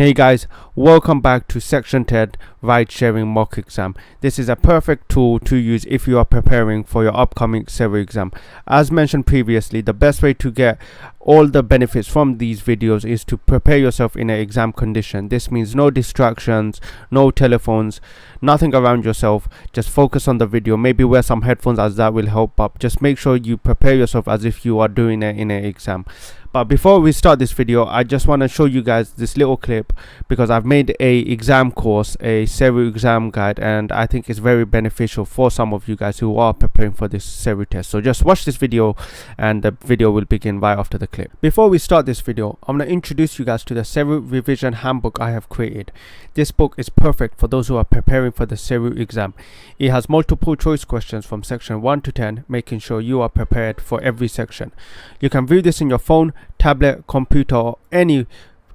Hey guys, welcome back to Section 10 Ridesharing Mock Exam. This is a perfect tool to use if you are preparing for your upcoming SERU exam. As mentioned previously, the best way to get all the benefits from these videos is to prepare yourself in an exam condition. This means no distractions, no telephones, nothing around yourself. Just focus on the video. Maybe wear some headphones, as that will help up. Just make sure you prepare yourself as if you are doing it in an exam. But before we start this video, I just want to show you guys this little clip because I've made a exam course, a SERU exam guide, and I think it's very beneficial for some of you guys who are preparing for this SERU test. So just watch this video and the video will begin right after the clip. Before we start this video, I'm going to introduce you guys to the SERU revision handbook I have created. This book is perfect for those who are preparing for the SERU exam. It has multiple choice questions from section 1 to 10, making sure you are prepared for every section. You can view this in your phone, tablet, computer, or any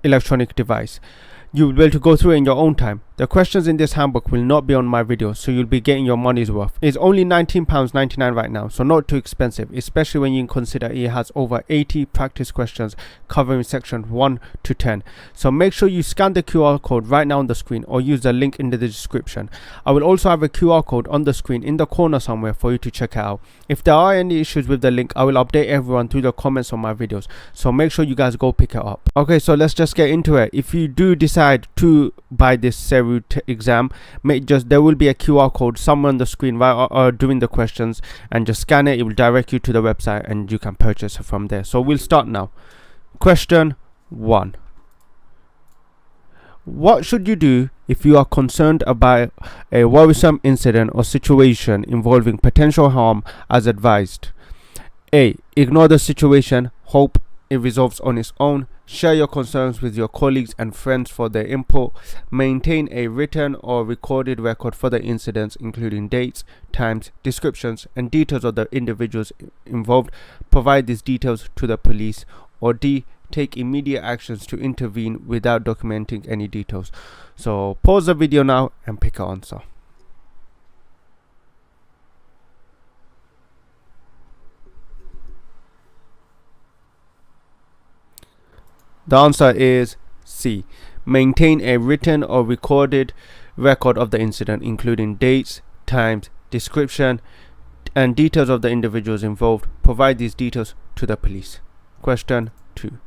electronic device. You will be able to go through it in your own time. The questions in this handbook will not be on my video, so you'll be getting your money's worth. It's only £19.99 right now, so not too expensive, especially when you consider it has over 80 practice questions covering section 1 to 10. So make sure you scan the QR code right now on the screen or use the link in the description. I will also have a QR code on the screen in the corner somewhere for you to check out. If there are any issues with the link, I will update everyone through the comments on my videos, so make sure you guys go pick it up. Okay, so let's just get into it. If you do decide to buy this SERU exam, there will be a QR code somewhere on the screen right during the questions, and just scan it. It will direct you to the website and you can purchase it from there. So we'll start now. Question 1. What should you do if you are concerned about a worrisome incident or situation involving potential harm as advised? A. Ignore the situation, hope it resolves on its own. Share your concerns with your colleagues and friends for their input. Maintain a written or recorded record for the incidents, including dates, times, descriptions, and details of the individuals involved. Provide these details to the police. Or D. Take immediate actions to intervene without documenting any details. So pause the video now and pick an answer. The answer is C. Maintain a written or recorded record of the incident, including dates, times, description, and details of the individuals involved. Provide these details to the police. Question 2.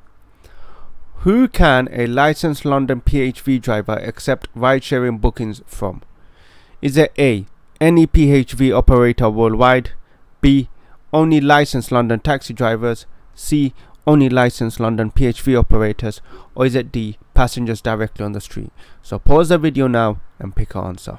Who can a licensed London PHV driver accept ride-sharing bookings from? Is it A. Any PHV operator worldwide? B. Only licensed London taxi drivers? C. Only licensed London PHV operators? Or is it D. Passengers directly on the street? So pause the video now and pick an answer.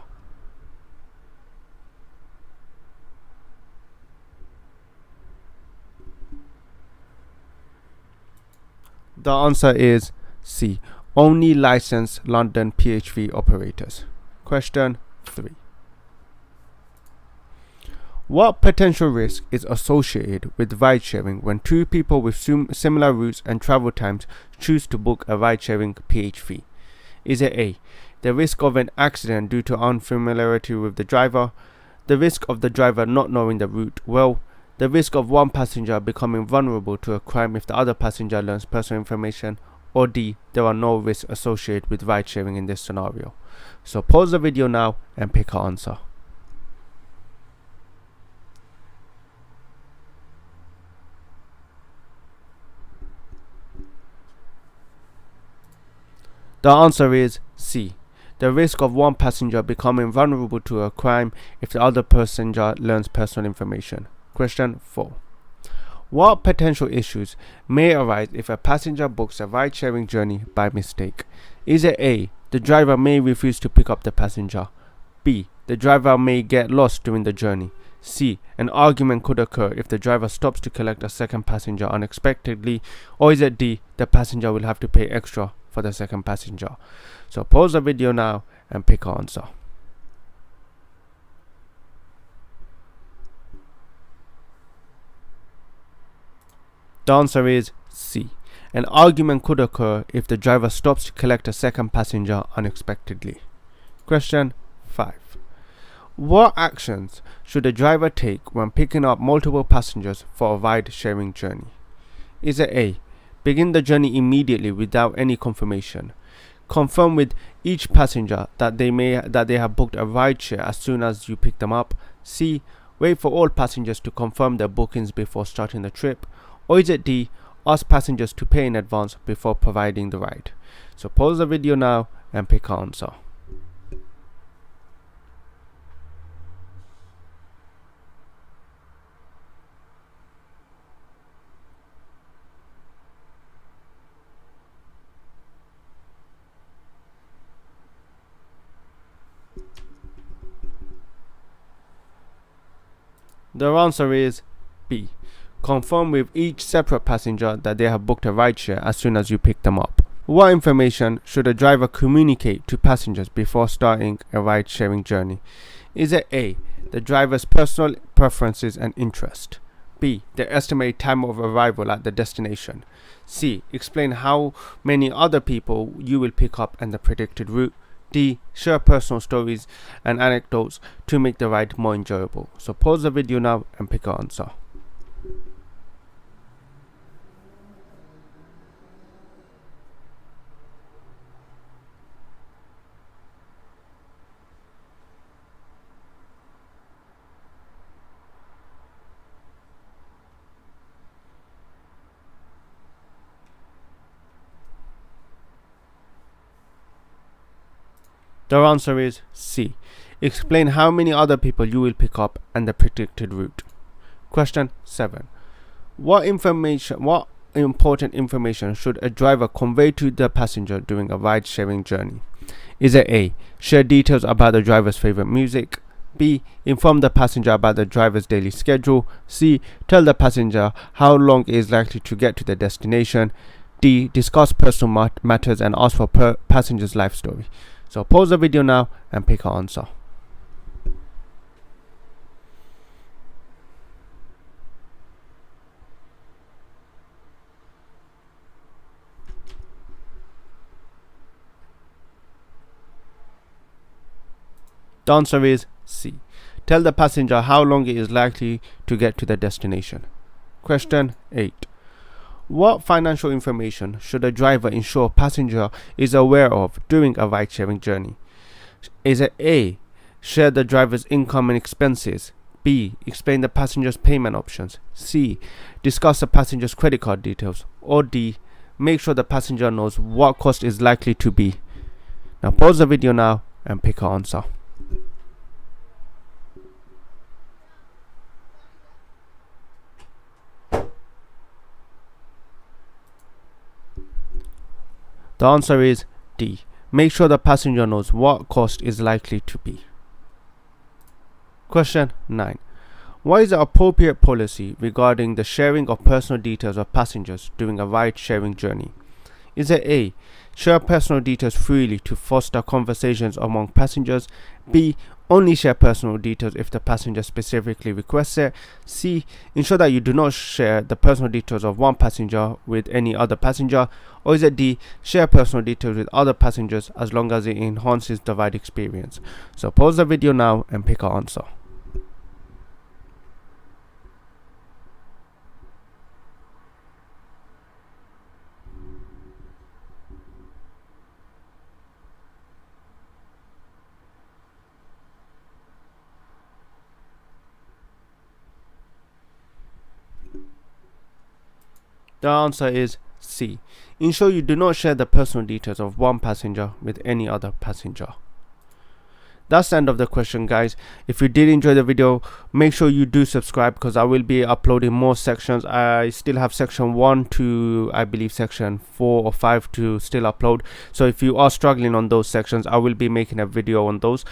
The answer is C. Only licensed London PHV operators. Question 3. What potential risk is associated with ride-sharing when two people with similar routes and travel times choose to book a ride-sharing PHV? Is it A. The risk of an accident due to unfamiliarity with the driver? The risk of the driver not knowing the route well? The risk of one passenger becoming vulnerable to a crime if the other passenger learns personal information? Or D. There are no risks associated with ride-sharing in this scenario. So pause the video now and pick an answer. The answer is C. The risk of one passenger becoming vulnerable to a crime if the other passenger learns personal information. Question 4. What potential issues may arise if a passenger books a ride-sharing journey by mistake? Is it A. The driver may refuse to pick up the passenger? B. The driver may get lost during the journey? C. An argument could occur if the driver stops to collect a second passenger unexpectedly? Or is it D. The passenger will have to pay extra for the second passenger? So pause the video now and pick an answer. The answer is C. An argument could occur if the driver stops to collect a second passenger unexpectedly. Question 5. What actions should a driver take when picking up multiple passengers for a ride-sharing journey? Is it A. Begin the journey immediately without any confirmation? confirm with each passenger that they have booked a rideshare as soon as you pick them up. C, wait for all passengers to confirm their bookings before starting the trip. Or is it D, ask passengers to pay in advance before providing the ride? So pause the video now and pick an answer. The answer is B. Confirm with each separate passenger that they have booked a rideshare as soon as you pick them up. What information should a driver communicate to passengers before starting a ride-sharing journey? Is it A, the driver's personal preferences and interest? B, the estimated time of arrival at the destination? C, explain how many other people you will pick up and the predicted route? D, share personal stories and anecdotes to make the ride more enjoyable. So pause the video now and pick an answer. The answer is C. Explain how many other people you will pick up and the predicted route. Question 7. What important information should a driver convey to the passenger during a ride-sharing journey? Is it A, share details about the driver's favorite music? B, inform the passenger about the driver's daily schedule? C, tell the passenger how long it is likely to get to the destination? D, discuss personal matters and ask for passenger's life story. So pause the video now and pick an answer. The answer is C. Tell the passenger how long it is likely to get to the destination. Question 8. What financial information should a driver ensure passenger is aware of during a ride-sharing journey? Is it A, share the driver's income and expenses? B, explain the passenger's payment options? C, discuss the passenger's credit card details? Or D, make sure the passenger knows what cost is likely to be? Now pause the video now and pick an answer. The answer is D. Make sure the passenger knows what cost is likely to be. Question 9. What is the appropriate policy regarding the sharing of personal details of passengers during a ride-sharing journey? Is it A, share personal details freely to foster conversations among passengers? B, only share personal details if the passenger specifically requests it? C, ensure that you do not share the personal details of one passenger with any other passenger? Or is it D, share personal details with other passengers as long as it enhances the ride experience? So pause the video now and pick an answer. The answer is C. Ensure you do not share the personal details of one passenger with any other passenger. That's the end of the question, guys. If you did enjoy the video, make sure you do subscribe because I will be uploading more sections. I still have section 1 to, I believe, section 4 or 5 to still upload. So if you are struggling on those sections, I will be making a video on those.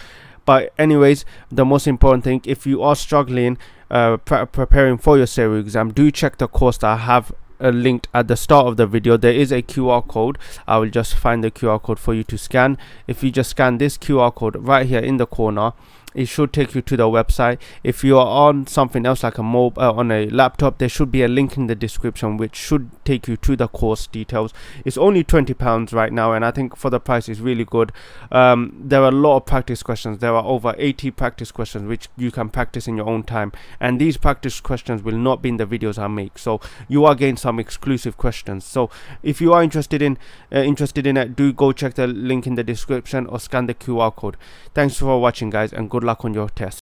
But anyways, the most important thing, if you are struggling preparing for your SERU exam, do check the course that I have linked at the start of the video. There is a QR code. I will just find the QR code for you to scan. If you just scan this QR code right here in the corner, it should take you to the website. If you are on something else like a on a laptop, there should be a link in the description which should take you to the course details. It's only £20 right now, and I think for the price is really good. There are a lot of practice questions. There are over 80 practice questions which you can practice in your own time, and these practice questions will not be in the videos I make, so you are getting some exclusive questions. So if you are interested in it, do go check the link in the description or scan the QR code. Thanks for watching, guys, and good luck on your test.